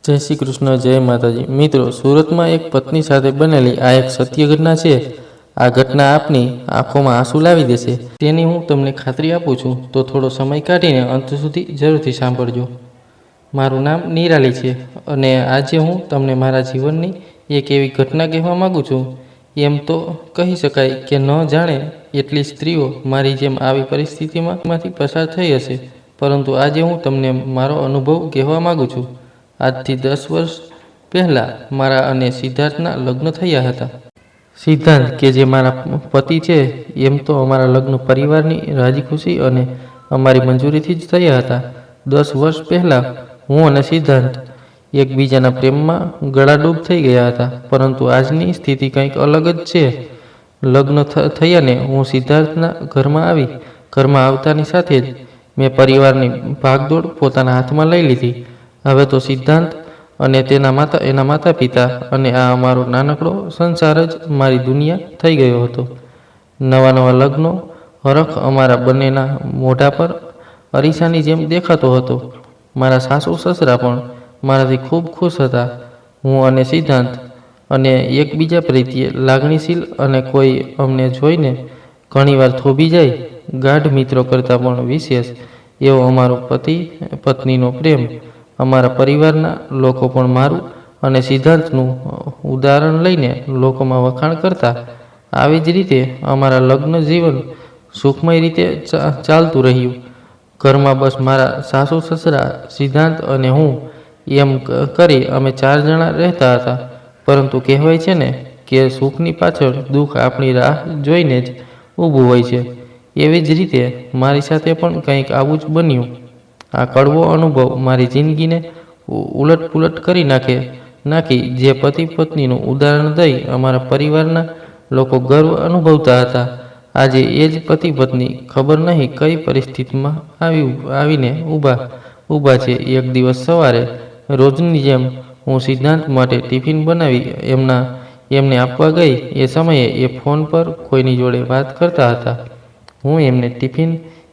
જય શ્રી કૃષ્ણ, જય માતાજી. મિત્રો, સુરતમાં એક પત્ની સાથે બનેલી આ એક સત્ય ઘટના છે. આ ઘટના આપની આંખોમાં આંસુ લાવી દેશે, તેની હું તમને ખાતરી આપું છું. તો થોડો સમય કાઢીને અંત સુધી જરૂરથી સાંભળજો. મારું નામ નિરાલી છે અને આજે હું તમને મારા જીવનની એક એવી ઘટના કહેવા માગું છું. એમ તો કહી શકાય કે ન જાણે એટલી સ્ત્રીઓ મારી જેમ આવી પરિસ્થિતિમાંથી પસાર થઈ હશે, પરંતુ આજે હું તમને મારો અનુભવ કહેવા માગું છું. આજથી 10 વર્ષ પહેલાં મારા અને સિદ્ધાર્થના લગ્ન થયા હતા. સિદ્ધાર્થ, કે જે મારા પતિ છે, એમ તો અમારા લગ્ન પરિવારની રાજી ખુશી અને અમારી મંજૂરીથી જ થયા હતા. 10 વર્ષ પહેલાં હું અને સિદ્ધાર્થ એકબીજાના પ્રેમમાં ગળાડૂબ થઈ ગયા હતા, પરંતુ આજની સ્થિતિ કંઈક અલગ જ છે. લગ્ન થયાને હું સિદ્ધાર્થના ઘરમાં આવતાની સાથે જ મેં પરિવારની ભાગદોડ પોતાના હાથમાં લઈ લીધી. હવે તો સિદ્ધાંત અને એના માતા પિતા અને આ અમારો નાનકડો સંસાર જ મારી દુનિયા થઈ ગયો હતો. નવા લગ્નો હરખ અમારા બંનેના મોઢા પર અરીસાની જેમ દેખાતો હતો. મારા સાસુ સસરા પણ મારાથી ખૂબ ખુશ હતા. હું અને સિદ્ધાંત અને એકબીજા પ્રત્યે લાગણીશીલ અને કોઈ અમને જોઈને ઘણીવાર થોભી જાય. ગાઢ મિત્રો કરતાં પણ વિશેષ એવો અમારો પતિ પત્નીનો પ્રેમ. અમારા પરિવારના લોકો પણ મારું અને સિદ્ધાર્થનું ઉદાહરણ લઈને લોકોમાં વખાણ કરતા. આવી જ રીતે અમારા લગ્ન જીવન સુખમય રીતે ચાલતું રહ્યું. ઘરમાં બસ મારા સાસુ સસરા, સિદ્ધાંત અને હું, એમ કરી અમે 4 જણા રહેતા હતા. પરંતુ કહેવાય છે ને કે સુખની પાછળ દુઃખ આપણી રાહ જોઈને જ ઊભું હોય છે. એવી જ રીતે મારી સાથે પણ કંઈક આવું જ બન્યું. આ કડવો અનુભવ મારી જિંદગીને ઉલટપુલટ કરી નાખી. જે પતિ પત્નીનું ઉદાહરણ દઈ અમારા પરિવારના લોકો ગર્વ અનુભવતા હતા, આજે એ જ પતિ પત્ની ખબર નહીં કઈ પરિસ્થિતિમાં આવીને ઊભા છે. એક દિવસ સવારે રોજની જેમ હું સિદ્ધાંત માટે ટિફિન બનાવી એમને આપવા ગઈ. એ સમયે એ ફોન પર કોઈની જોડે વાત કરતા હતા. હું એમને ટિફિન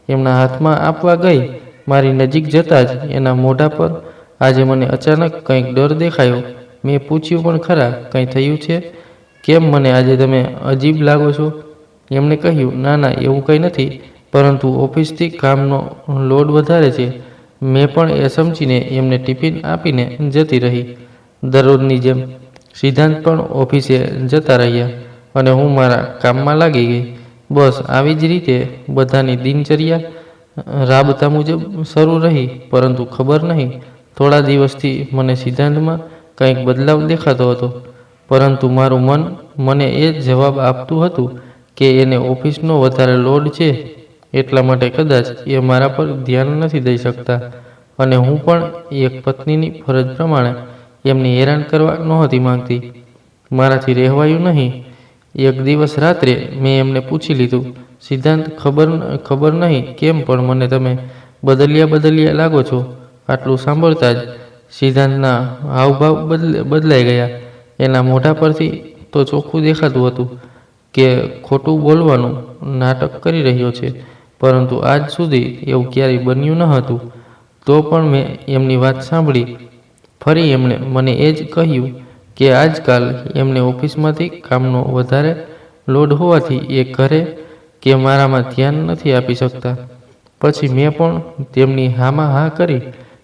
એમના હાથમાં આપવા ગઈ. મારી નજીક જતાં જ એના મોઢા પર આજે મને અચાનક કંઈક ડર દેખાયો. મેં પૂછ્યું પણ ખરા, કંઈ થયું છે? કેમ મને આજે તમે અજીબ લાગો છો? એમણે કહ્યું, ના એવું કંઈ નથી, પરંતુ ઓફિસથી કામનો લોડ વધારે છે. મેં પણ એ સમજીને એમને ટિફિન આપીને જતી રહી. દરરોજની જેમ સિદ્ધાંત પણ ઓફિસે જતા રહ્યા અને હું મારા કામમાં લાગી ગઈ. બસ આવી જ રીતે બધાની દિનચર્યા રાબતા મુજબ શરૂ રહી. પરંતુ ખબર નહીં, થોડા દિવસથી મને સિદ્ધાંતમાં કંઈક બદલાવ દેખાતો હતો. પરંતુ મારું મન મને એ જવાબ આપતું હતું કે એને ઓફિસનો વધારે લોડ છે, એટલા માટે કદાચ એ મારા પર ધ્યાન નથી દઈ શકતા. અને હું પણ એક પત્નીની ફરજ પ્રમાણે એમને હેરાન કરવા નહોતી માંગતી. મારાથી રહેવાયું નહીં. એક દિવસ રાત્રે મેં એમને પૂછી લીધું, સિદ્ધાંત, ખબર નહીં કેમ પણ મને તમે બદલ્યા લાગો છો. આટલું સાંભળતા જ સિદ્ધાંતના હાવભાવ બદલાઈ ગયા. એના મોઢા પરથી તો ચોખ્ખું દેખાતું હતું કે ખોટું બોલવાનું નાટક કરી રહ્યો છે, પરંતુ આજ સુધી એવું ક્યારેય બન્યું ન હતું. તો પણ મેં એમની વાત સાંભળી. ફરી એમણે મને એ જ કહ્યું કે આજકાલ એમને ઓફિસમાંથી કામનો વધારે લોડ હોવાથી એ ઘરે કે મારામાં ધ્યાન નથી આપી શકતા. પછી મેં પણ તેમની હામાં હા કરી.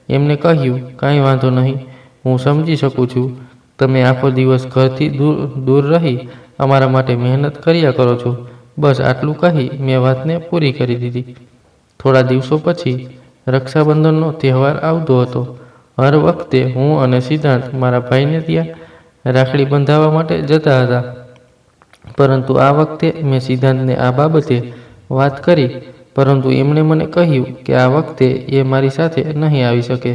એમને કહ્યું, કાંઈ વાંધો નહીં, હું સમજી શકું છું. તમે આખો દિવસ ઘરથી દૂર રહી અમારા માટે મહેનત કર્યા કરો છો. બસ આટલું કહી મેં વાતને પૂરી કરી દીધી. થોડા દિવસો પછી રક્ષાબંધનનો તહેવાર આવતો હતો. હર વખતે હું અને સિદ્ધાંત મારા ભાઈને ત્યાં રાખડી બંધાવવા માટે જતા હતા. પરંતુ આ વખતે મેં સિદ્ધાંતને આ બાબતે વાત કરી, પરંતુ એમણે મને કહ્યું કે આ વખતે એ મારી સાથે નહીં આવી શકે.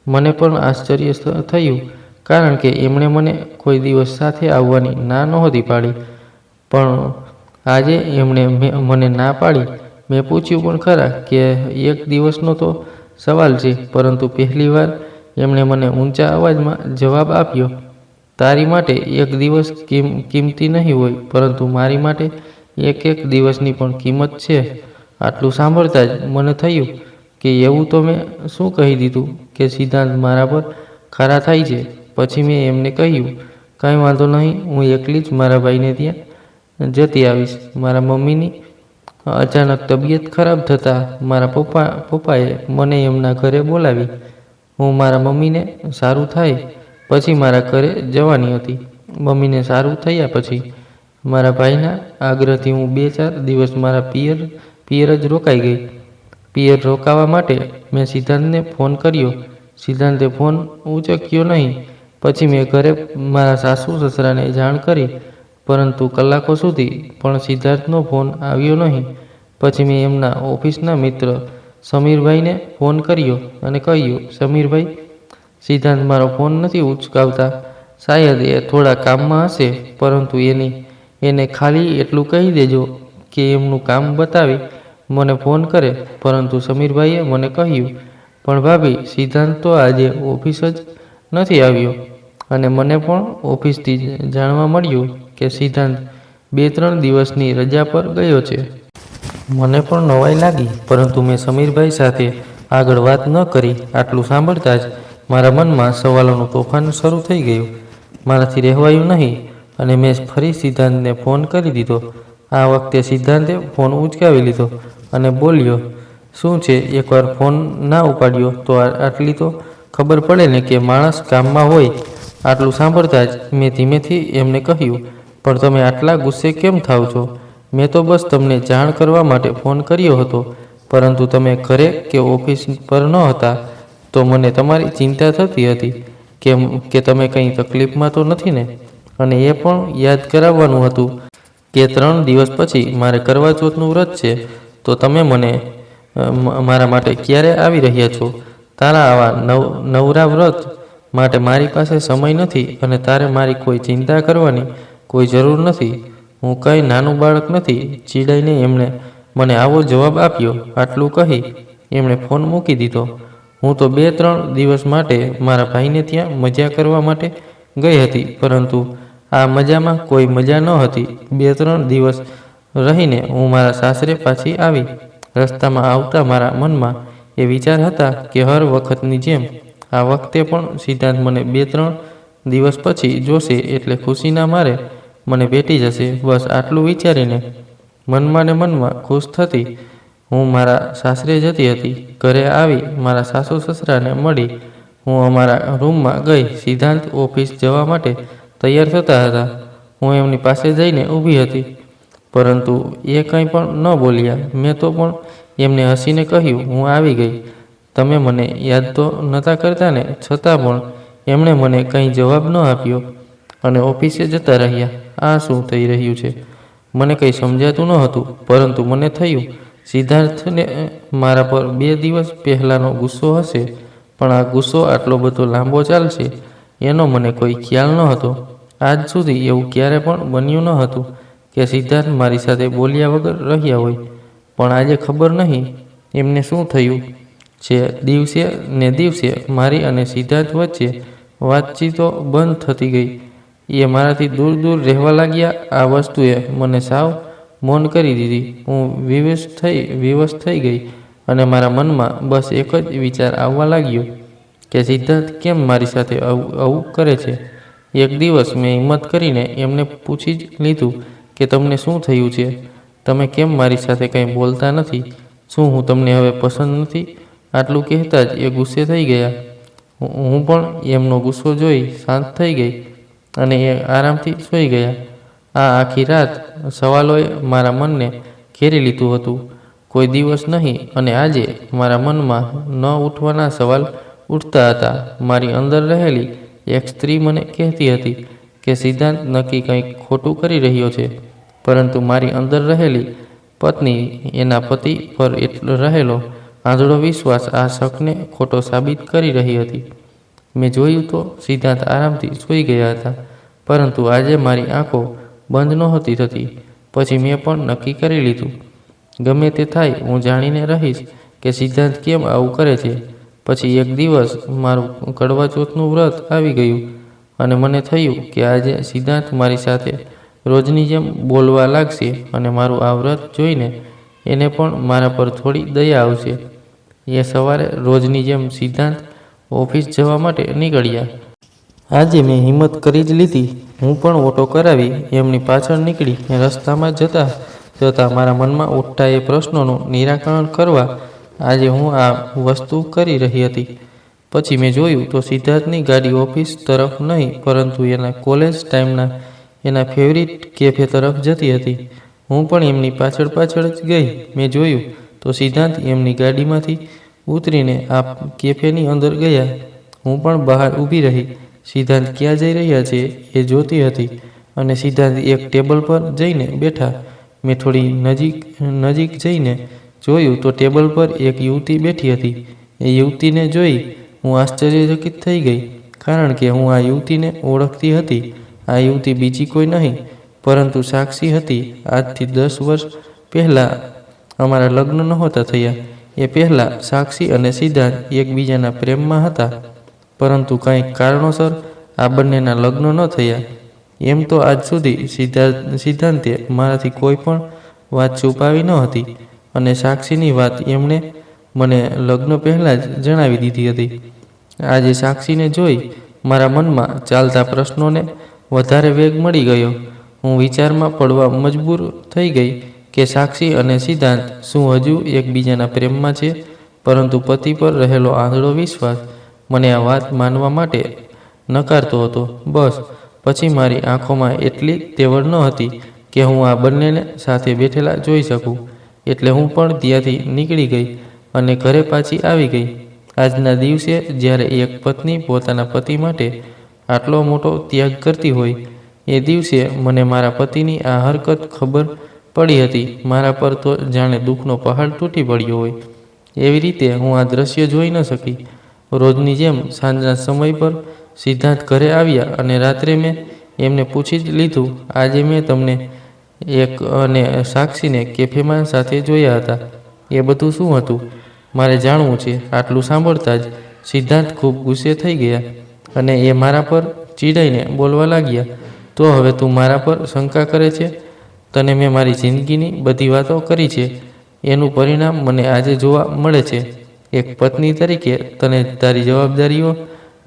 મને પણ આશ્ચર્ય થયું, કારણ કે એમણે મને કોઈ દિવસ સાથે આવવાની ના નહોતી પાડી. પણ આજે એમણે મને ના પાડી. મેં પૂછ્યું પણ ખરા કે એક દિવસનો તો સવાલ છે, પરંતુ પહેલીવાર એમણે મને ઊંચા અવાજમાં જવાબ આપ્યો, તારી માટે એક દિવસ કિંમતી નહીં હોય, પરંતુ મારી માટે એક દિવસની પણ કિંમત છે. આટલું સાંભળતા જ મને થયું કે એવું તો મેં શું કહી દીધું કે સિદ્ધાંત મારા પર ખારા થાય છે. પછી મેં એમને કહ્યું, કાંઈ વાંધો નહીં, હું એકલી જ મારા ભાઈને ત્યાં જતી આવીશ. મારા મમ્મીની અચાનક તબિયત ખરાબ થતાં મારા પપ્પાએ મને એમના ઘરે બોલાવી. હું મારા મમ્મીને સારું થાય પછી મારા ઘરે જવાની હતી. મમ્મીને સારું થયા પછી મારા ભાઈના આગ્રહથી હું 2-4 દિવસ મારા પિયર જ રોકાઈ ગઈ. પિયર રોકાવા માટે મેં સિદ્ધાંતને ફોન કર્યો. સિદ્ધાંતે ફોન ઉચક્યો નહીં. પછી મેં ઘરે મારા સાસુ સસરાને જાણ કરી, પરંતુ કલાકો સુધી પણ સિદ્ધાર્થનો ફોન આવ્યો નહીં. પછી મેં એમના ઓફિસના મિત્ર સમીરભાઈને ફોન કર્યો અને કહ્યું, સમીરભાઈ, સિદ્ધાંત મારો ફોન નથી ઉચકાવતા. શાયદ એ થોડા કામમાં હશે, પરંતુ એને ખાલી એટલું કહી દેજો કે એમનું કામ બતાવી મને ફોન કરે. પરંતુ સમીરભાઈએ મને કહ્યું, પણ ભાભી, સિદ્ધાંત તો આજે ઓફિસ જ નથી આવ્યો. અને મને પણ ઓફિસથી જાણવા મળ્યું કે સિદ્ધાંત 2-3 દિવસની રજા પર ગયો છે. મને પણ નવાઈ લાગી, પરંતુ મેં સમીરભાઈ સાથે આગળ વાત ન કરી. આટલું સાંભળતા જ મારા મનમાં સવાલોનું તોફાન શરૂ થઈ ગયું. મારાથી રહેવાયું નહીં અને મેં ફરી સિદ્ધાંતને ફોન કરી દીધો. આ વખતે સિદ્ધાંતે ફોન ઉચકાવી લીધો અને બોલ્યો, શું છે, એકવાર ફોન ના ઉપાડ્યો તો આટલી તો ખબર પડે ને કે માણસ કામમાં હોય. આટલું સાંભળતા જ મેં ધીમેથી એમને કહ્યું, પણ તમે આટલા ગુસ્સે કેમ થાવ છો? મેં તો બસ તમને જાણ કરવા માટે ફોન કર્યો હતો, પરંતુ તમે ઘરે કે ઓફિસ પર ન હતા તો મને તમારી ચિંતા થતી હતી કે તમે કંઈ તકલીફમાં તો નથી ને? અને એ પણ યાદ કરાવવાનું હતું કે 3 દિવસ પછી મારે કરવા ચોથનું વ્રત છે. તો તમે મારા માટે ક્યારે આવી રહ્યા છો? તારા આવા નવરા વ્રત માટે મારી પાસે સમય નથી અને તારે મારી કોઈ ચિંતા કરવાની કોઈ જરૂર નથી. હું કંઈ નાનું બાળક નથી. ચીડાઈને એમણે મને આવો જવાબ આપ્યો. આટલું કહી એમણે ફોન મૂકી દીધો. હું તો 2-3 દિવસ માટે મારા ભાઈને ત્યાં મજા કરવા માટે ગઈ હતી, પરંતુ આ મજામાં કોઈ મજા ન હતી. 2-3 દિવસ રહીને હું મારા સાસરે પાછી આવી. રસ્તામાં આવતા મારા મનમાં એ વિચાર હતા કે હર વખતની જેમ આ વખતે પણ સિદ્ધાંત મને 2-3 દિવસ પછી જોશે એટલે ખુશીના મારે મને ભેટી જશે. બસ આટલું વિચારીને મનમાં ને મનમાં ખુશ થતી હું મારા સાસરે જતી હતી. ઘરે આવી મારા સાસુ સસરાને મળી હું અમારા રૂમમાં ગઈ. સિદ્ધાંત ઓફિસ જવા માટે તૈયાર થતા હતા. હું એમની પાસે જઈને ઊભી હતી, પરંતુ એ કંઈ પણ ન બોલ્યા. મેં તો પણ એમને હસીને કહ્યું, હું આવી ગઈ. તમે મને યાદ તો નહોતા કરતા ને? છતાં પણ એમણે મને કંઈ જવાબ ન આપ્યો અને ઓફિસે જતા રહ્યા. આ શું થઈ રહ્યું છે? મને કંઈ સમજાતું ન હતું, પરંતુ મને થયું સિદ્ધાર્થને મારા પર 2 દિવસ પહેલાંનો ગુસ્સો હશે, પણ આ ગુસ્સો આટલો બધો લાંબો ચાલશે એનો મને કોઈ ખ્યાલ ન હતો. આજ સુધી એવું ક્યારે પણ બન્યું ન હતું કે સિદ્ધાર્થ મારી સાથે બોલ્યા વગર રહ્યા હોય. પણ આજે ખબર નહીં એમને શું થયું છે. દિવસે ને દિવસે મારી અને સિદ્ધાર્થ વચ્ચે વાતચીતો બંધ થતી ગઈ. એ મારાથી દૂર દૂર રહેવા લાગ્યા. આ વસ્તુએ મને સાવ મૌન કરી દીધી. હું વિવશ થઈ ગઈ અને મારા મનમાં બસ એક જ વિચાર આવવા લાગ્યો કે સિદ્ધાર્થ કેમ મારી સાથે આવું કરે છે. એક દિવસ મેં હિંમત કરીને એમને પૂછી જ લીધું કે તમને શું થયું છે? તમે કેમ મારી સાથે કંઈ બોલતા નથી? શું હું તમને હવે પસંદ નથી? આટલું કહેતા જ એ ગુસ્સે થઈ ગયા. હું પણ એમનો ગુસ્સો જોઈ શાંત થઈ ગઈ અને એ આરામથી સૂઈ ગયા. આ આખી રાત સવાલોએ મારા મનને ઘેરી લીધું હતું. કોઈ દિવસ નહીં અને આજે મારા મનમાં ન ઉઠવાના સવાલ ઉઠતા હતા. મારી અંદર રહેલી એક સ્ત્રી મને કહેતી હતી કે સિદ્ધાંત નક્કી કંઈક ખોટું કરી રહ્યો છે, પરંતુ મારી અંદર રહેલી પત્ની એના પતિ પર રહેલો આંધળો વિશ્વાસ આ શકને ખોટો સાબિત કરી રહી હતી. મેં જોયું તો સિદ્ધાંત આરામથી સૂઈ ગયા હતા, પરંતુ આજે મારી આંખો બંધ નહોતી થતી. પછી મેં પણ નક્કી કરી લીધું, ગમે તે થાય હું જાણીને રહીશ કે સિદ્ધાંત કેમ આવું કરે છે. પછી એક દિવસ મારું કડવા ચોથનું વ્રત આવી ગયું અને મને થયું કે આજે સિદ્ધાંત મારી સાથે રોજની જેમ બોલવા લાગશે અને મારું આ વ્રત જોઈને એને પણ મારા પર થોડી દયા આવશે. એ સવારે રોજની જેમ સિદ્ધાંત ઓફિસ જવા માટે નીકળ્યા. આજે મેં હિંમત કરી જ લીધી. હું પણ ઓટો કરાવી એમની પાછળ નીકળી. રસ્તામાં જતા જતાં મારા મનમાં ઉઠતા એ પ્રશ્નોનું નિરાકરણ કરવા આજે હું આ વસ્તુ કરી રહી હતી. પછી મેં જોયું તો સિદ્ધાર્થની ગાડી ઓફિસ તરફ નહીં પરંતુ એના કોલેજ ટાઈમના એના ફેવરિટ કેફે તરફ જતી હતી. હું પણ એમની પાછળ પાછળ જ ગઈ. મેં જોયું તો સિદ્ધાર્થ એમની ગાડીમાંથી ઉતરીને આ કેફેની અંદર ગયા. હું પણ બહાર ઊભી રહી. સિદ્ધાર્થ ક્યાં જઈ રહ્યા છે એ જોતી હતી અને સિદ્ધાર્થ એક ટેબલ પર જઈને બેઠા. મેં થોડી નજીક જઈને જોયું તો ટેબલ પર એક યુવતી બેઠી હતી. એ યુવતીને જોઈ હું આશ્ચર્યચકિત થઈ ગઈ, કારણ કે હું આ યુવતીને ઓળખતી હતી. આ યુવતી બીજી કોઈ નહીં પરંતુ સાક્ષી હતી. આજથી 10 વર્ષ પહેલાં અમારા લગ્ન નહોતા થયા. એ પહેલાં સાક્ષી અને સિદ્ધાર્થ એકબીજાના પ્રેમમાં હતા, પરંતુ કંઈક કારણોસર આ બંનેના લગ્ન ન થયા. એમ તો આજ સુધી સિદ્ધાંતે મારાથી કોઈ પણ વાત છુપાવી ન હતી અને સાક્ષીની વાત એમણે મને લગ્ન પહેલાં જ જણાવી દીધી હતી. આજે સાક્ષીને જોઈ મારા મનમાં ચાલતા પ્રશ્નોને વધારે વેગ મળી ગયો. હું વિચારમાં પડવા મજબૂર થઈ ગઈ કે સાક્ષી અને સિદ્ધાંત શું હજુ એકબીજાના પ્રેમમાં છે, પરંતુ પતિ પર રહેલો આંધળો વિશ્વાસ મને આ વાત માનવા માટે નકારતો હતો. બસ પછી મારી આંખોમાં એટલી તેવડ ન હતી કે હું આ બંનેને સાથે બેઠેલા જોઈ શકું. એટલે હું પણ ત્યાંથી નીકળી ગઈ અને ઘરે પાછી આવી ગઈ. આજના દિવસે જ્યારે એક પત્ની પોતાના પતિ માટે આટલો મોટો ત્યાગ કરતી હોય, એ દિવસે મને મારા પતિની આ હરકત ખબર પડી હતી. મારા પર તો જાણે દુઃખનો પહાડ તૂટી પડ્યો હોય. એવી રીતે હું આ દ્રશ્ય જોઈ ન શકી. રોજની જેમ સાંજના સમય પર સિદ્ધાર્થ ઘરે આવ્યા અને રાત્રે મેં એમને પૂછી જ લીધું, આજે મેં તમને એક અને સાક્ષીને કેફેમાં સાથે જોયા હતા, એ બધું શું હતું? મારે જાણવું છે. આટલું સાંભળતા જ સિદ્ધાર્થ ખૂબ ગુસ્સે થઈ ગયા અને એ મારા પર ચીડાઈને બોલવા લાગ્યા, તો હવે તું મારા પર શંકા કરે છે? તને મેં મારી જિંદગીની બધી વાતો કરી છે. એનું પરિણામ મને આજે જોવા મળે છે. એક પત્ની તરીકે તને તારી જવાબદારીઓ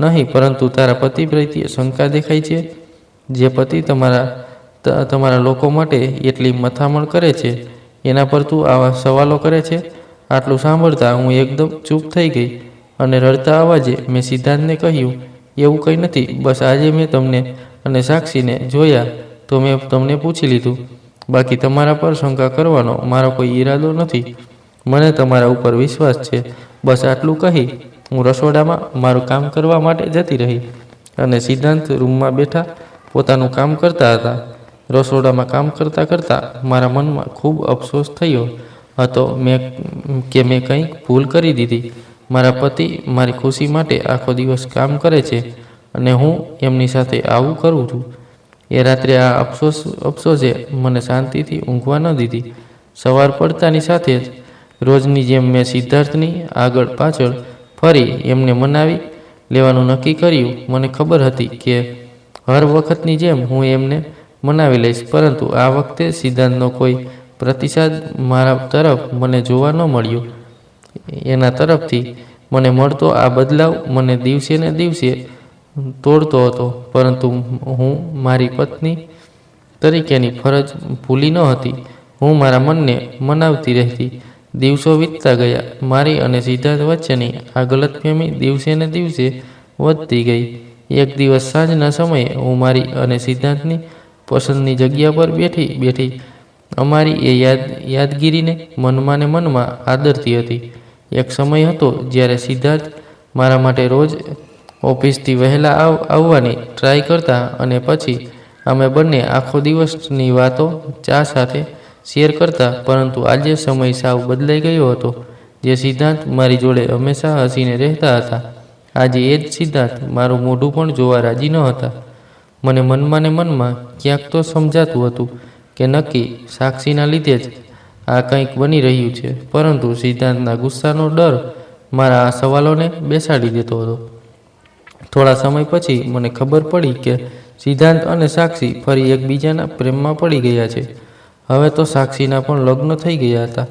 નહીં પરંતુ તારા પતિ પ્રત્યે શંકા દેખાય છે. જે પતિ તમારા લોકો માટે એટલી મથામણ કરે છે, એના પર તું આવા સવાલો કરે છે? આટલું સાંભળતા હું એકદમ ચૂપ થઈ ગઈ અને રડતા અવાજે મેં સિદ્ધાર્થને કહ્યું, એવું કંઈ નથી, બસ આજે મેં તમને અને સાક્ષીને જોયા તો મેં તમને પૂછી લીધું. બાકી તમારા પર શંકા કરવાનો મારો કોઈ ઈરાદો નથી. મને તમારા ઉપર વિશ્વાસ છે. બસ આટલું કહી હું રસોડામાં મારું કામ કરવા માટે જતી રહી અને સિદ્ધાંત રૂમમાં બેઠા પોતાનું કામ કરતા હતા. રસોડામાં કામ કરતાં કરતાં મારા મનમાં ખૂબ અફસોસ થયો હતો કે મેં કંઈક ભૂલ કરી દીધી. મારા પતિ મારી ખુશી માટે આખો દિવસ કામ કરે છે અને હું એમની સાથે આવું કરું છું. એ રાત્રે આ અફસોસે મને શાંતિથી ઊંઘવા ન દીધી. સવાર પડતાની સાથે જ રોજની જેમ મેં સિદ્ધાર્થની આગળ પાછળ ફરી એમને મનાવી લેવાનું નક્કી કર્યું. મને ખબર હતી કે હર વખતની જેમ હું એમને મનાવી લઈશ, પરંતુ આ વખતે સિદ્ધાર્થનો કોઈ પ્રતિસાદ મારા તરફ મને જોવા ન મળ્યો. એના તરફથી મને મળતો આ બદલાવ મને દિવસે ને દિવસે તોડતો હતો, પરંતુ હું મારી પત્ની તરીકેની ફરજ ભૂલી ન હતી. હું મારા મનને મનાવતી રહેતી. દિવસો વીતતા ગયા. મારી અને સિદ્ધાર્થ વચ્ચેની આ ગલતફહેમી દિવસે ને દિવસે વધતી ગઈ. એક દિવસ સાંજના સમયે હું મારી અને સિદ્ધાર્થની પસંદની જગ્યા પર બેઠી અમારી એ યાદગીરીને મનમાં ને મનમાં આદરતી હતી. એક સમય હતો જ્યારે સિદ્ધાર્થ મારા માટે રોજ ઓફિસથી વહેલા આવવાની ટ્રાય કરતા અને પછી અમે બંને આખો દિવસની વાતો ચા સાથે શેર કરતા. પરંતુ આજે સમય સાવ બદલાઈ ગયો હતો. જે સિદ્ધાર્થ મારી જોડે હંમેશા હસીને રહેતા હતા, આજે એ જ સિદ્ધાર્થ મારું મોઢું પણ જોવા રાજી ન હતા. મને મનમાં ને મનમાં ક્યાંક તો સમજાતું હતું કે નક્કી સાક્ષીના લીધે જ આ કંઈક બની રહ્યું છે, પરંતુ સિદ્ધાર્થના ગુસ્સાનો ડર મારા આ સવાલોને બેસાડી દેતો હતો. થોડા સમય પછી મને ખબર પડી કે સિદ્ધાર્થ અને સાક્ષી ફરી એકબીજાના પ્રેમમાં પડી ગયા છે. હવે તો સાક્ષીના પણ લગ્ન થઈ ગયા હતા,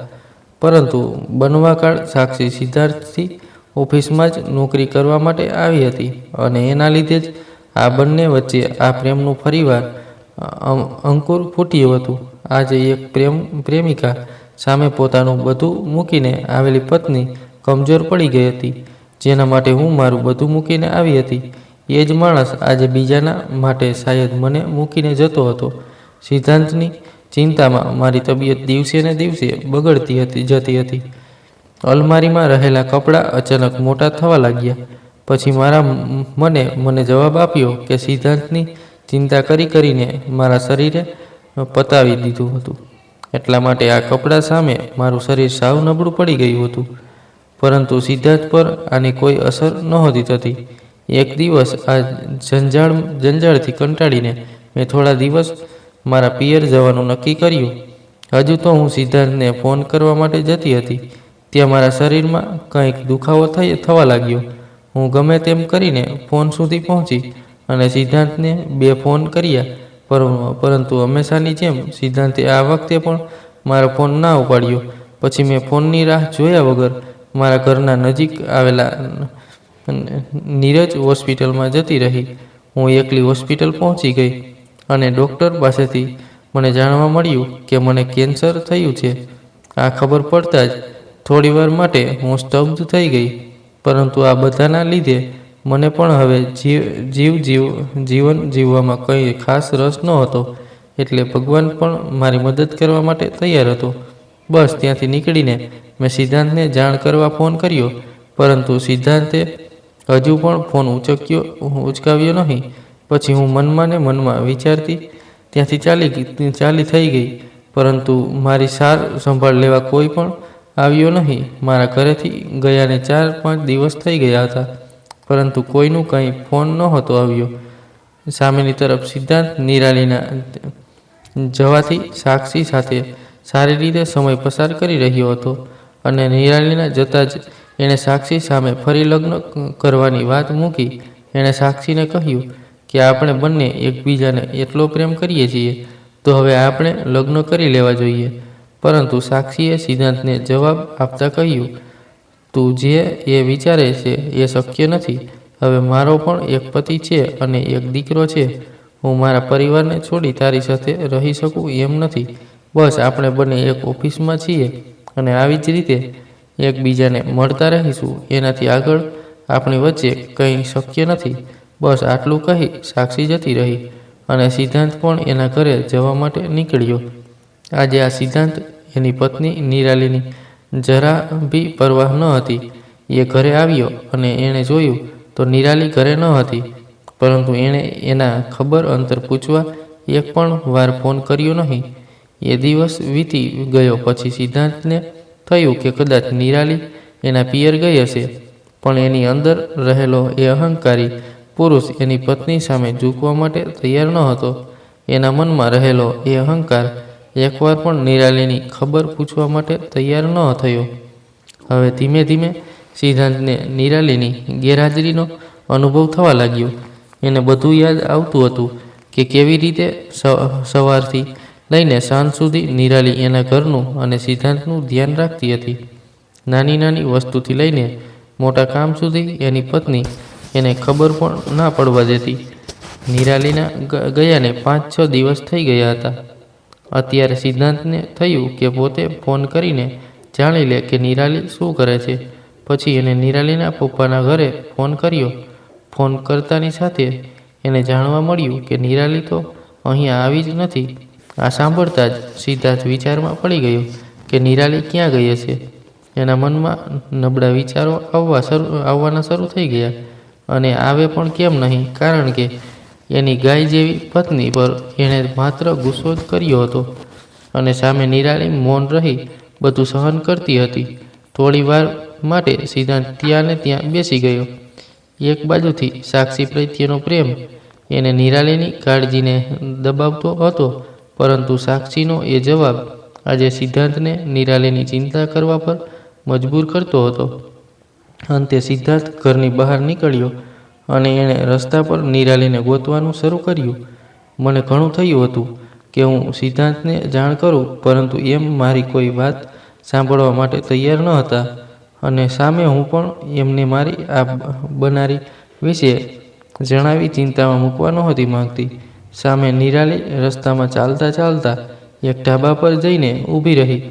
પરંતુ બનવાકાળ સાક્ષી સિદ્ધાર્થથી ઓફિસમાં જ નોકરી કરવા માટે આવી હતી અને એના લીધે જ આ બંને વચ્ચે આ પ્રેમનું ફરીવાર અંકુર ફૂટ્યું હતું. આજે એક પ્રેમિકા સામે પોતાનું બધું મૂકીને આવેલી પત્ની કમજોર પડી ગઈ હતી. જેના માટે હું મારું બધું મૂકીને આવી હતી, એ જ માણસ આજે બીજાના માટે શાયદ મને મૂકીને જતો હતો. સિદ્ધાંતની ચિંતામાં મારી તબિયત દિવસે ને દિવસે બગડતી જતી હતી. અલમારીમાં રહેલા કપડાં અચાનક મોટા થવા લાગ્યા. પછી મારા મને જવાબ આપ્યો કે સિદ્ધાંતની ચિંતા કરીને મારા શરીરે પતાવી દીધું હતું. એટલા માટે આ કપડાં સામે મારું શરીર સાવ નબળું પડી ગયું હતું. પરંતુ સિદ્ધાર્થ પર આની કોઈ અસર નહોતી થતી. એક દિવસ આ જંજાળથી કંટાળીને મેં થોડા દિવસ મારા પિયર જવાનું નક્કી કર્યું. હજુ તો હું સિદ્ધાર્થને ફોન કરવા માટે જતી હતી ત્યાં મારા શરીરમાં કંઈક દુખાવો થવા લાગ્યો. હું ગમે તેમ કરીને ફોન સુધી પહોંચી અને સિદ્ધાર્થને 2 ફોન કર્યા, પરંતુ હંમેશાની જેમ સિદ્ધાર્થે આ વખતે પણ મારો ફોન ના ઉપાડ્યો. પછી મેં ફોનની રાહ જોયા વગર મારા ઘરના નજીક આવેલા નીરજ હોસ્પિટલમાં જતી રહી. હું એકલી હોસ્પિટલ પહોંચી ગઈ અને ડૉક્ટર પાસેથી મને જાણવા મળ્યું કે મને કેન્સર થયું છે. આ ખબર પડતા જ થોડીવાર માટે હું સ્તબ્ધ થઈ ગઈ. પરંતુ આ બધાના લીધે મને પણ હવે જીવન જીવવામાં કંઈ ખાસ રસ નહોતો. એટલે ભગવાન પણ મારી મદદ કરવા માટે તૈયાર હતો. બસ ત્યાંથી નીકળીને મેં સિદ્ધાંતને જાણ કરવા ફોન કર્યો, પરંતુ સિદ્ધાંતે હજુ પણ ફોન ઉચકાવ્યો નહીં. પછી હું મનમાં ને મનમાં વિચારતી ત્યાંથી ચાલી થઈ ગઈ, પરંતુ મારી સાર સંભાળ લેવા કોઈ પણ આવ્યો નહીં. મારા ઘરેથી ગયાને 4-5 દિવસ થઈ ગયા હતા, પરંતુ કોઈનું કંઈ ફોન નહોતો આવ્યો. સામેની તરફ સિદ્ધાંત નિરાલીના જવાથી સાક્ષી સાથે સારી રીતે સમય પસાર કરી રહ્યો હતો અને નિરાલીના જતાં જ એણે સાક્ષી સામે ફરી લગ્ન કરવાની વાત મૂકી. એણે સાક્ષીને કહ્યું કે આપણે બંને એકબીજાને એટલો પ્રેમ કરીએ છીએ તો હવે આપણે લગ્ન કરી લેવા જોઈએ. પરંતુ સાક્ષીએ સિદ્ધાંતને જવાબ આપતા કહ્યું, તું જે એ વિચારે છે એ શક્ય નથી. હવે મારો પણ એક પતિ છે અને એક દીકરો છે. હું મારા પરિવારને છોડી તારી સાથે રહી શકું એમ નથી. બસ આપણે બંને એક ઓફિસમાં છીએ અને આવી જ રીતે એકબીજાને મળતા રહીશું. એનાથી આગળ આપણી વચ્ચે કંઈ શક્ય નથી. બસ આટલું કહી સાક્ષી જતી રહી અને સિદ્ધાંત પણ એના ઘરે જવા માટે નીકળ્યો. આજે આ સિદ્ધાંત એની પત્ની નિરાલીની જરા બી પરવાહ ન હતી. એ ઘરે આવ્યો અને એણે જોયું તો નિરાલી ઘરે ન હતી, પરંતુ એણે એના ખબર અંતર પૂછવા એક પણ વાર ફોન કર્યો નહીં. એ દિવસ વીતી ગયો. પછી સિદ્ધાંતને થયું કે કદાચ નિરાલી એના પિયર ગઈ હશે, પણ એની અંદર રહેલો એ અહંકારી પુરુષ એની પત્ની સામે ઝૂકવા માટે તૈયાર ન હતો. એના મનમાં રહેલો એ અહંકાર એકવાર પણ નિરાલીની ખબર પૂછવા માટે તૈયાર ન થયો. હવે ધીમે ધીમે સિદ્ધાંતને નિરાલીની ગેરહાજરીનો અનુભવ થવા લાગ્યો. એને બધું યાદ આવતું હતું કે કેવી રીતે સવારથી લઈને સાંજ સુધી નિરાલી એના ઘરનું અને સિદ્ધાંતનું ધ્યાન રાખતી હતી. નાની નાની વસ્તુથી લઈને મોટા કામ સુધી એની પત્ની એને ખબર પણ ના પડવા દેતી. નિરાલીના ગયાને 5-6 દિવસ થઈ ગયા હતા. અત્યારે સિદ્ધાંતને થયું કે પોતે ફોન કરીને જાણી લે કે નિરાલી શું કરે છે. પછી એને નિરાલીના પપ્પાના ઘરે ફોન કર્યો. ફોન કરતાની સાથે એને જાણવા મળ્યું કે નિરાલી તો અહીંયા આવી જ નથી. આ સાંભળતા જ સિદ્ધાર્થ વિચારમાં પડી ગયો કે નિરાલી ક્યાં ગઈ હશે. એના મનમાં નબળા વિચારો આવવાના શરૂ થઈ ગયા. અને આવે પણ કેમ નહીં, કારણ કે એની ગાય જેવી પત્ની પર એણે માત્ર ગુસ્સો જ કર્યો હતો અને સામે નિરાલી મૌન રહી બધું સહન કરતી હતી. થોડી વાર માટે સિદ્ધાંત ત્યાં ને ત્યાં બેસી ગયો. એક બાજુથી સાક્ષી પ્રત્યેનો પ્રેમ એને નિરાલીની કાળજીને દબાવતો હતો, પરંતુ સાક્ષીનો એ જવાબ આજે સિદ્ધાંતને નિરાલીની ચિંતા કરવા પર મજબૂર કરતો હતો. અંતે સિદ્ધાર્થ ઘરની બહાર નીકળ્યો અને એણે રસ્તા પર નિરાલીને ગોતવાનું શરૂ કર્યું. મને ઘણું થયું હતું કે હું સિદ્ધાંતને જાણ કરું, પરંતુ એમ મારી કોઈ વાત સાંભળવા માટે તૈયાર ન હતા. અને સામે હું પણ એમને મારી આ બનારી વિશે જણાવી ચિંતામાં મૂકવા નહોતી માંગતી. સામે નિરાલી રસ્તામાં ચાલતા ચાલતા એક ઢાબા પર જઈને ઊભી રહી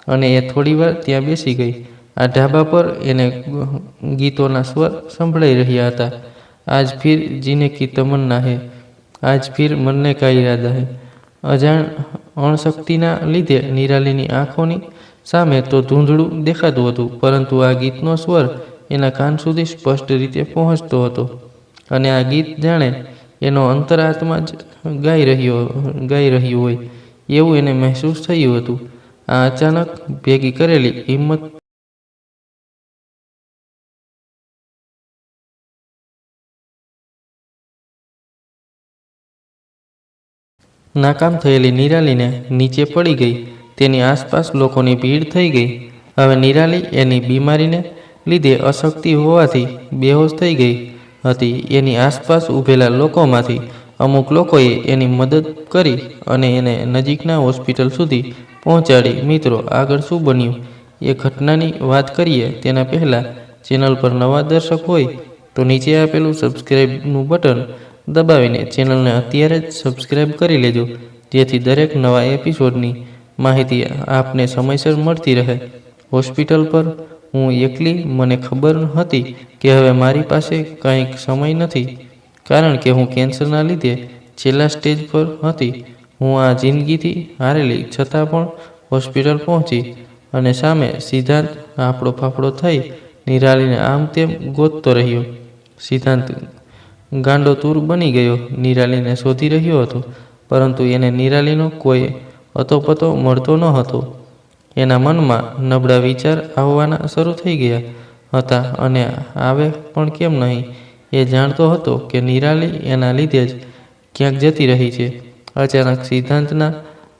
અને એ થોડીવાર ત્યાં બેસી ગઈ. આ ઢાબા પર એને ગીતોના સ્વર સંભળાઈ રહ્યા હતા. આજ ફિર જીને કી તમન્ના હૈ, આજ ફિર મરને કા ઈરાદા હૈ. અણશક્તિના લીધે નિરાલીની આંખોની સામે તો ધૂંધળું દેખાતું હતું, પરંતુ આ ગીતનો સ્વર એના કાન સુધી સ્પષ્ટ રીતે પહોંચતો હતો અને આ ગીત જાણે એનો અંતરાત્મા જ ગાઈ રહ્યું હોય એવું એને મહેસૂસ થયું હતું. આ અચાનક ભેગી કરેલી હિંમત નાકામ થયેલી નિરાલીને નીચે પડી ગઈ. તેની આસપાસ લોકોની ભીડ થઈ ગઈ. હવે નિરાલી એની બીમારીને લીધે અશક્તિ હોવાથી બેહોશ થઈ ગઈ હતી. એની આસપાસ ઊભેલા લોકોમાંથી અમુક લોકોએ એની મદદ કરી અને એને નજીકના હોસ્પિટલ સુધી પહોંચાડી. મિત્રો, આગળ શું બન્યું એ ઘટનાની વાત કરીએ તેના પહેલાં ચેનલ પર નવા દર્શક હોય તો નીચે આપેલું સબસ્ક્રાઈબનું બટન દબાવીને ચેનલને અત્યારે જ સબસ્ક્રાઈબ કરી લેજો, જેથી દરેક નવા એપિસોડની માહિતી આપને સમયસર મળતી રહે. હોસ્પિટલ પર હું એકલી. મને ખબર હતી કે હવે મારી પાસે કંઈક સમય નથી, કારણ કે હું કેન્સરના લીધે છેલ્લા સ્ટેજ પર હતી. હું આ જિંદગીથી હારેલી છતાં પણ હોસ્પિટલ પહોંચી અને સામે સિદ્ધાંત હાફળો ફાફડો થઈ નિરાલીને આમ તેમ ગોતતો રહ્યો. સિદ્ધાંત ગાંડો તૂર બની ગયો નિરાલીને શોધી રહ્યો હતો, પરંતુ એને નિરાલીનો કોઈ અતોપતો મળતો ન હતો. એના મનમાં નબળા વિચાર આવવાના શરૂ થઈ ગયા હતા અને આવે પણ કેમ નહીં. એ જાણતો હતો કે નિરાલી એના લીધે જ ક્યાંક જતી રહી છે. અચાનક સિદ્ધાંતના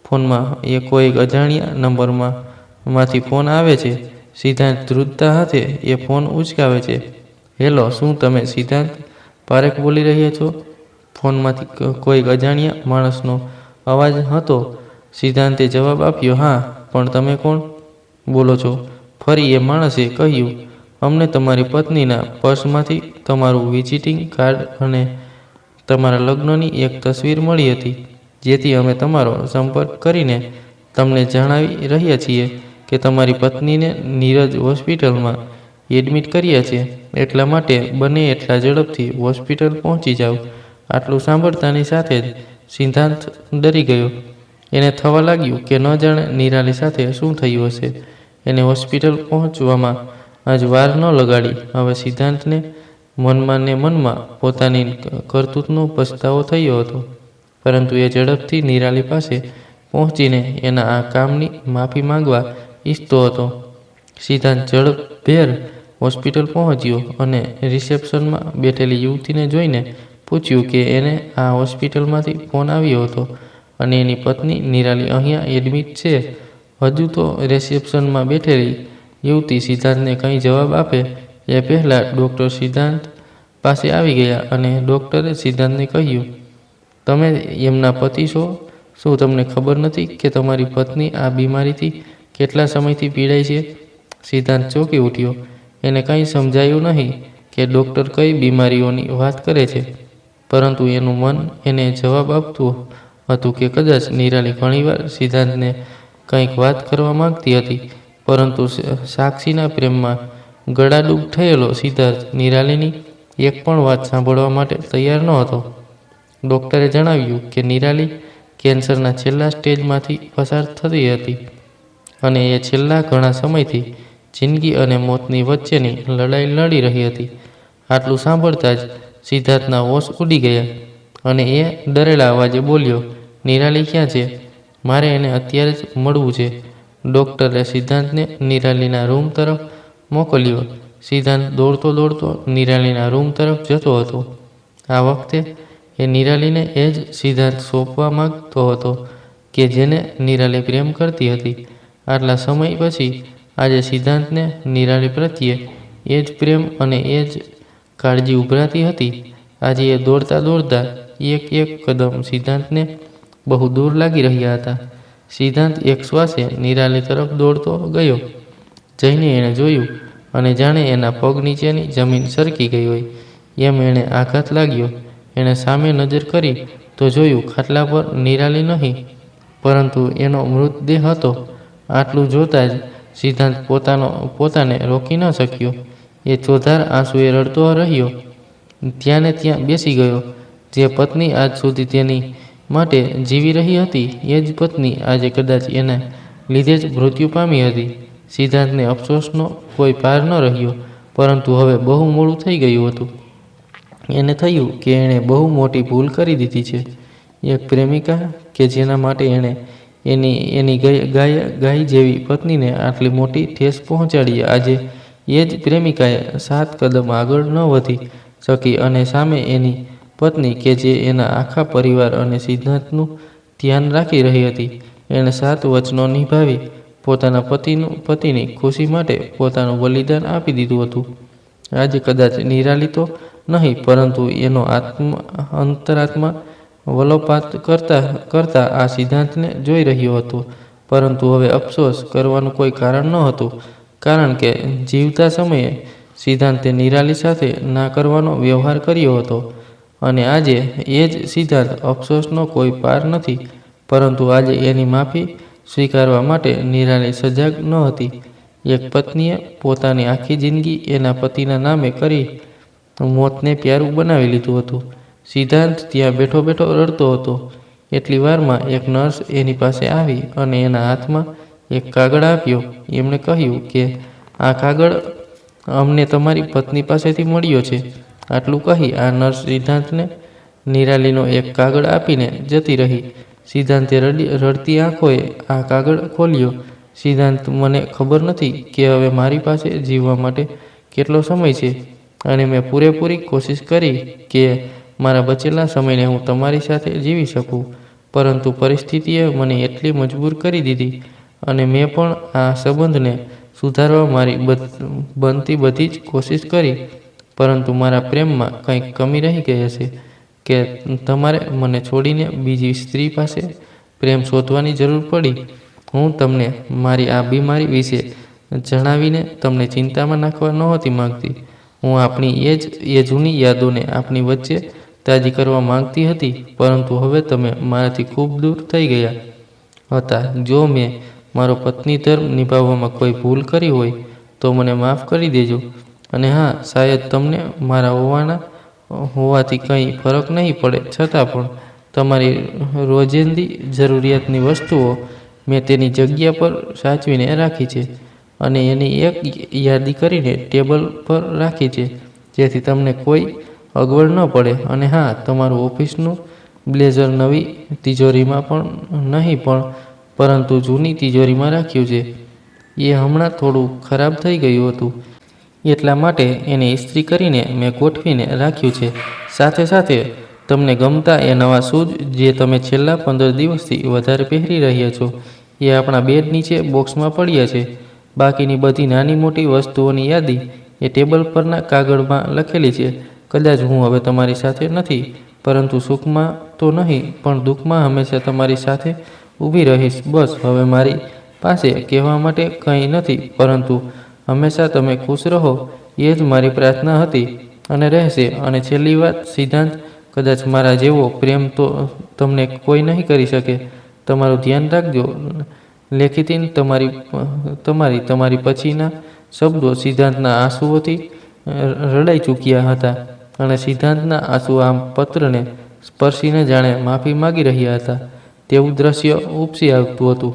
ફોનમાં કોઈ અજાણ્યા નંબરમાંથી ફોન આવે છે. સિદ્ધાંત ધ્રુજતા હાથે એ ફોન ઉચકાવે છે. હેલો, શું તમે સિદ્ધાંત પારેખ બોલી રહ્યા છો? ફોનમાંથી કોઈ અજાણ્યા માણસનો અવાજ હતો. સિદ્ધાંતે જવાબ આપ્યો, હા, પણ તમે કોણ બોલો છો? ફરી એ માણસે કહ્યું, અમને તમારી પત્નીના પર્સમાંથી તમારું વિઝિટિંગ કાર્ડ અને તમારા લગ્નની એક તસવીર મળી હતી, જેથી અમે તમારો સંપર્ક કરીને તમને જણાવી રહ્યા છીએ કે તમારી પત્નીને નીરજ હોસ્પિટલમાં એડમિટ કર્યા છે. એટલા માટે બને એટલા ઝડપથી હોસ્પિટલ પહોંચી જાઓ. આટલું સાંભળતાની સાથે જ સિદ્ધાંત ડરી ગયો. એને થવા લાગ્યું કે ન જાણે નિરાલી સાથે શું થયું હશે. એને હોસ્પિટલ પહોંચવામાં આજ વાર ન લગાડી. હવે સિદ્ધાંતને મનમાં ને મનમાં પોતાની કરતૂતનો પસ્તાવો થયો હતો, પરંતુ એ ઝડપથી નિરાલી પાસે પહોંચીને એના આ કામની માફી માંગવા ઈચ્છતો હતો. સિદ્ધાંત ઝડપભેર હોસ્પિટલ પહોંચ્યો અને રિસેપ્શનમાં બેઠેલી યુવતીને જોઈને પૂછ્યું કે એને આ હોસ્પિટલમાંથી ફોન આવ્યો હતો અને એની પત્ની નિરાલી અહીંયા એડમિટ છે. હજુ તો રિસેપ્શનમાં બેઠેલી યુવતી સિદ્ધાંતને કંઈ જવાબ આપે એ પહેલાં ડૉક્ટર સિદ્ધાંત પાસે આવી ગયા અને ડૉક્ટરે સિદ્ધાંતને કહ્યું, તમે એમના પતિ છો? શું તમને ખબર નથી કે તમારી પત્ની આ બીમારીથી કેટલા સમયથી પીડાય છે? સિદ્ધાંત ચોંકી ઉઠ્યો. એને કંઈ સમજાયું નહીં કે ડૉક્ટર કઈ બીમારીઓની વાત કરે છે, પરંતુ એનું મન એને જવાબ આપતું હતું કે કદાચ નિરાલી ઘણીવાર સિદ્ધાંતને કંઈક વાત કરવા માંગતી હતી, પરંતુ સાક્ષીના પ્રેમમાં ગળાડૂબ થયેલો સિદ્ધાર્થ નિરાલીની એક પણ વાત સાંભળવા માટે તૈયાર ન હતો. ડૉક્ટરે જણાવ્યું કે નિરાલી કેન્સરના છેલ્લા સ્ટેજમાંથી પસાર થતી હતી અને એ છેલ્લા ઘણા સમયથી જિંદગી અને મોતની વચ્ચેની લડાઈ લડી રહી હતી. આટલું સાંભળતા જ સિદ્ધાર્થના હોશ ઉડી ગયા અને એ ડરેલા અવાજે બોલ્યો, નિરાલી ક્યાં છે? મારે એને અત્યારે જ મળવું છે. ડૉક્ટરે સિદ્ધાંતને નિરાલીના રૂમ તરફ મોકલ્યો. સિદ્ધાંત દોડતો દોડતો નિરાલીના રૂમ તરફ જતો હતો. આ વખતે એ નિરાલીને એ જ સિદ્ધાંત સોંપવા માંગતો હતો કે જેને નિરાલી પ્રેમ કરતી હતી. આટલા સમય પછી આજે સિદ્ધાંતને નિરાલી પ્રત્યે એ જ પ્રેમ અને એ જ કાળજી ઉભરાતી હતી. આજે એ દોડતા દોડતા એક એક કદમ સિદ્ધાંતને બહુ દૂર લાગી રહ્યા હતા. સિદ્ધાંત એક શ્વાસે નિરાલી તરફ દોડતો ગયો. જઈને એણે જોયું અને જાણે એના પગ નીચેની જમીન સરકી ગઈ હોય એમ એણે આઘાત લાગ્યો. એણે સામે નજર કરી તો જોયું ખાટલા પર નિરાલી નહીં, પરંતુ એનો મૃતદેહ હતો. આટલું જોતાં જ સિદ્ધાંત પોતાને રોકી ન શક્યો. એ ચોધાર આંસુએ રડતો રહ્યો. ત્યાંને ત્યાં બેસી ગયો. જે પત્ની આજ સુધી તેની માટે જીવી રહી હતી એ જ પત્ની આજે કદાચ એના લીધે જ મૃત્યુ પામી હતી. સિદ્ધાંતને અફસોસનો કોઈ પાર ન રહ્યો, પરંતુ હવે બહુ મોડું થઈ ગયું હતું. એને થયું કે એણે બહુ મોટી ભૂલ કરી દીધી છે. એક પ્રેમિકા કે જેના માટે એણે એની ગાય જેવી પત્નીને આટલી મોટી ઠેસ પહોંચાડી, આજે એ જ પ્રેમિકાએ 7 કદમ આગળ ન વધી શકી અને સામે એની પત્ની કે જે એના આખા પરિવાર અને સિદ્ધાંતનું ધ્યાન રાખી રહી હતી, એણે 7 વચનો નિભાવી પોતાના પતિની ખુશી માટે પોતાનું બલિદાન આપી દીધું હતું. આજે કદાચ નિરાલી તો નહીં, પરંતુ એનો અંતરાત્મા વલોપાત કરતા આ સિદ્ધાંતને જોઈ રહ્યો હતો. પરંતુ હવે અફસોસ કરવાનું કોઈ કારણ ન હતું, કારણ કે જીવતા સમયે સિદ્ધાંતે નિરાલી સાથે ના કરવાનો વ્યવહાર કર્યો હતો. અને આજે એ જ સિદ્ધાંત અફસોસનો કોઈ પાર નથી, પરંતુ આજે એની માફી સ્વીકારવા માટે નિરાલી સજાગ ન હતી. એક પત્નીએ પોતાની આખી જિંદગી એના પતિના નામે કરી મોતને પ્યારું બનાવી લીધું હતું. સિદ્ધાંત ત્યાં બેઠો રડતો હતો. એટલી વારમાં એક નર્સ એની પાસે આવી અને એના હાથમાં એક કાગળ આપ્યો. એમણે કહ્યું કે આ કાગળ અમને તમારી પત્ની પાસેથી મળ્યો છે. આટલું કહી આ નર્સ સિદ્ધાંતને નિરાલીનો એક કાગળ આપીને જતી રહી. સિદ્ધાંતે રડતી આંખોએ આ કાગળ ખોલ્યો. સિદ્ધાંત, મને ખબર નથી કે હવે મારી પાસે જીવવા માટે કેટલો સમય છે, અને મેં પૂરેપૂરી કોશિશ કરી કે મારા બચેલા સમયને હું તમારી સાથે જીવી શકું, પરંતુ પરિસ્થિતિએ મને એટલી મજબૂર કરી દીધી, અને મેં પણ આ સંબંધને સુધારવા મારી બનતી બધી જ કોશિશ કરી, પરંતુ મારા પ્રેમમાં કંઈક કમી રહી ગઈ હશે કે તમારે મને છોડીને બીજી સ્ત્રી પાસે પ્રેમ શોધવાની જરૂર પડી. હું તમને મારી આ બીમારી વિશે જણાવીને તમને ચિંતામાં નાખવા નહોતી માંગતી. હું આપણી એ જૂની યાદોને આપણી વચ્ચે તાજી કરવા માંગતી હતી, પરંતુ હવે તમે મારાથી ખૂબ દૂર થઈ ગયા હતા. જો મેં મારો પત્ની ધર્મ નિભાવવામાં કોઈ ભૂલ કરી હોય તો મને માફ કરી દેજો. અને હા, શાયદ તમને મારા હોવાથી કંઈ ફરક નહીં પડે, છતાં પણ તમારી રોજિંદી જરૂરિયાતની વસ્તુઓ મેં તેની જગ્યા પર સાચવીને રાખી છે, અને એની એક યાદી કરીને ટેબલ પર રાખી છે, જેથી તમને કોઈ અગવડ ન પડે. અને હા, તમારું ઓફિસનું બ્લેઝર નવી તિજોરીમાં પણ નહીં, પરંતુ જૂની તિજોરીમાં રાખ્યું છે. એ હમણાં થોડું ખરાબ થઈ ગયું હતું, એટલા માટે એને ઇસ્ત્રી કરીને મેં ગોઠવીને રાખ્યું છે. સાથે સાથે તમને ગમતા એ નવા શૂઝ જે તમે છેલ્લા 15 દિવસથી વધારે પહેરી રહ્યા છો, એ આપણા બેડ નીચે બોક્સમાં પડ્યા છે. બાકીની બધી નાની મોટી વસ્તુઓની યાદી એ ટેબલ પરના કાગળમાં લખેલી છે. કદાચ હું હવે તમારી સાથે નથી, પરંતુ સુખમાં તો નહીં, પણ દુઃખમાં હંમેશા તમારી સાથે ઊભી રહીશ. બસ, હવે મારી પાસે કહેવા માટે કંઈ નથી, પરંતુ હંમેશા તમે ખુશ રહો, એ જ મારી પ્રાર્થના હતી અને રહેશે. અને છેલ્લી વાત, સિદ્ધાંત, કદાચ મારા જેવો પ્રેમ તો તમને કોઈ નહીં કરી શકે. તમારું ધ્યાન રાખજો. લેખિતિન તમારી પછીના શબ્દો સિદ્ધાંતના આંસુઓથી રડાઈ ચૂક્યા હતા, અને સિદ્ધાંતના આંસુ આ પત્રને સ્પર્શીને જાણે માફી માગી રહ્યા હતા તેવું દ્રશ્ય ઉપસી આવતું હતું.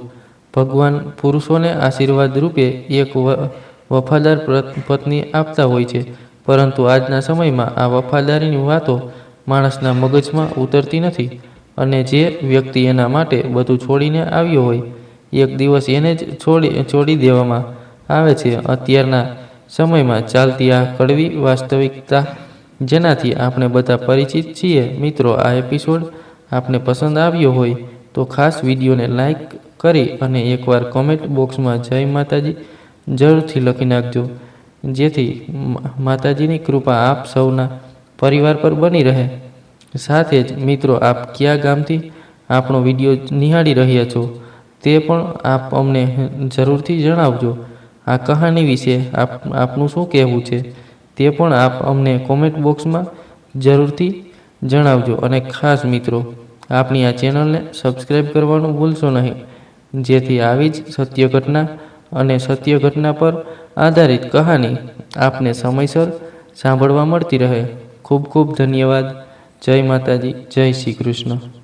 ભગવાન પુરુષોને આશીર્વાદ રૂપે એક વફાદાર પત્ની આપતા હોય છે, પરંતુ આજના સમયમાં આ વફાદારીની વાતો માણસના મગજમાં ઉતરતી નથી. અને જે વ્યક્તિ એના માટે બધું છોડીને આવ્યો હોય, એક દિવસ એને જ છોડી દેવામાં આવે છે. અત્યારના સમયમાં ચાલતી આ કડવી વાસ્તવિકતા જેનાથી આપણે બધા પરિચિત છીએ. મિત્રો, આ એપિસોડ આપને પસંદ આવ્યો હોય તો ખાસ વિડીયોને લાઈક કરી અને એકવાર કોમેન્ટ બોક્સમાં જય માતાજી જરૂરથી લખી નાખજો, જેથી માતાજીની કૃપા આપ સૌના પરિવાર પર બની રહે. સાથે જ મિત્રો, આપ કયા ગામથી આપણો વિડીયો નિહાળી રહ્યા છો તે પણ આપ અમને જરૂરથી જણાવજો. આ કહાની વિશે આપનું શું કહેવું છે તે પણ આપ અમને કોમેન્ટ બોક્સમાં જરૂરથી જણાવજો. અને ખાસ મિત્રો, આપણી આ ચેનલને સબસ્ક્રાઈબ કરવાનું ભૂલશો નહીં, જેથી આવી જ સત્ય ઘટના અને સત્ય ઘટના પર આધારિત કહાની આપને સમયસર સાંભળવા મળતી રહે. ખૂબ ખૂબ ધન્યવાદ. જય માતાજી, જય શ્રી કૃષ્ણ.